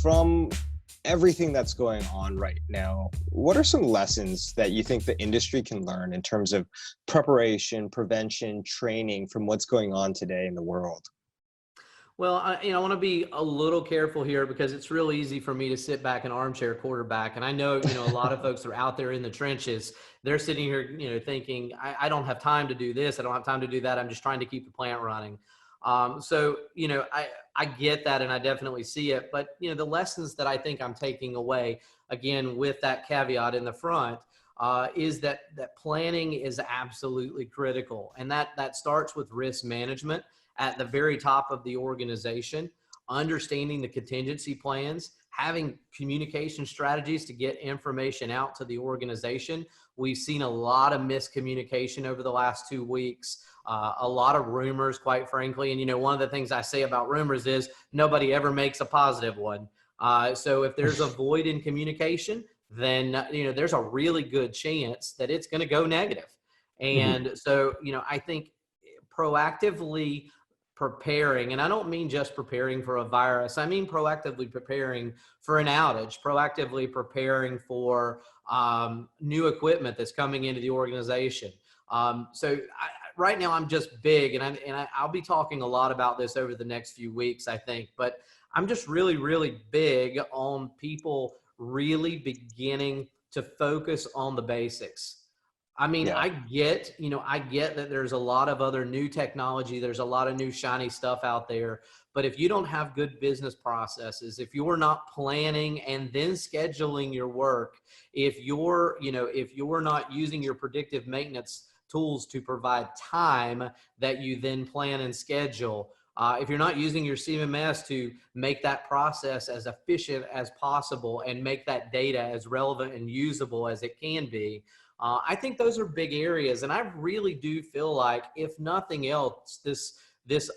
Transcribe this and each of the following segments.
from everything that's going on right now, what are some lessons that you think the industry can learn in terms of preparation, prevention, training from what's going on today in the world? Well, I want to be a little careful here because it's real easy for me to sit back and armchair quarterback. And I know, a lot of folks are out there in the trenches. They're sitting here, thinking, I don't have time to do this. I don't have time to do that. I'm just trying to keep the plant running. I get that and I definitely see it. But, the lessons that I think I'm taking away, again, with that caveat in the front, is that planning is absolutely critical. And that starts with risk management at the very top of the organization, understanding the contingency plans, having communication strategies to get information out to the organization. We've seen a lot of miscommunication over the last 2 weeks, a lot of rumors, quite frankly. And, one of the things I say about rumors is nobody ever makes a positive one. So if there's a void in communication, then, there's a really good chance that it's going to go negative. Mhm. And so, I think proactively preparing, and I don't mean just preparing for a virus, I mean proactively preparing for an outage, proactively preparing for new equipment that's coming into the organization. Right now I'm just big, and I'll be talking a lot about this over the next few weeks, I think, but I'm just really, really big on people really beginning to focus on the basics. I mean, Yeah. I get that there's a lot of other new technology. There's a lot of new shiny stuff out there. But if you don't have good business processes, if you're not planning and then scheduling your work, if you're not using your predictive maintenance tools to provide time that you then plan and schedule, if you're not using your CMMS to make that process as efficient as possible and make that data as relevant and usable as it can be, I think those are big areas, and I really do feel like, if nothing else, this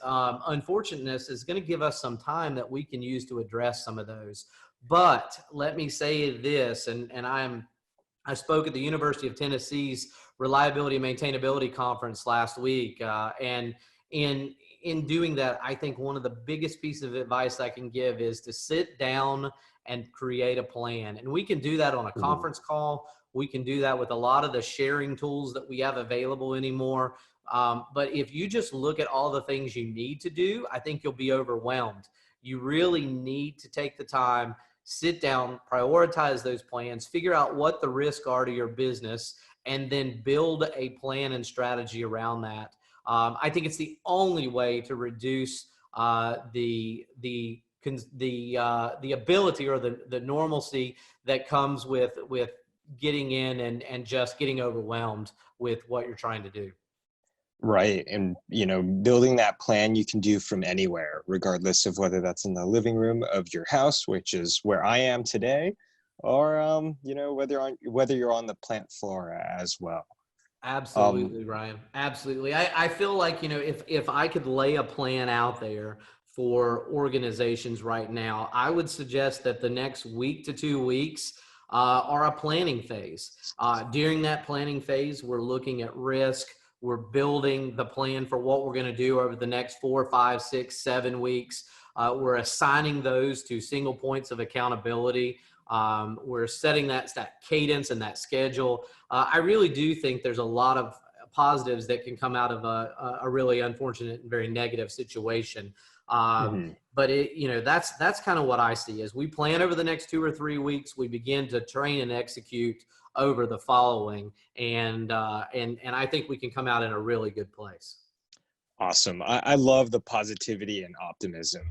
unfortunateness is going to give us some time that we can use to address some of those. But let me say this, and I spoke at the University of Tennessee's Reliability and Maintainability Conference last week, and in doing that, I think one of the biggest pieces of advice I can give is to sit down and create a plan. And we can do that on a Mhm. conference call. We can do that with a lot of the sharing tools that we have available anymore. But if you just look at all the things you need to do, I think you'll be overwhelmed. You really need to take the time, sit down, prioritize those plans, figure out what the risks are to your business, and then build a plan and strategy around that. I think it's the only way to reduce the ability or the normalcy that comes with getting in and just getting overwhelmed with what you're trying to do. Right. And, building that plan you can do from anywhere, regardless of whether that's in the living room of your house, which is where I am today, or, whether you're on the plant floor as well. Um, Absolutely, Ryan. Absolutely. I feel like, if I could lay a plan out there for organizations right now, I would suggest that the next week to 2 weeks are a planning phase. During that planning phase, we're looking at risk. We're building the plan for what we're going to do over the next 4, 5, 6, 7 weeks. We're assigning those to single points of accountability. We're setting that cadence and that schedule. I really do think there's a lot of positives that can come out of a really unfortunate and very negative situation. mhm. But that's kind of what I see. As we plan over the next 2 or 3 weeks, we begin to train and execute over the following, and I think we can come out in a really good place. Awesome. I love the positivity and optimism.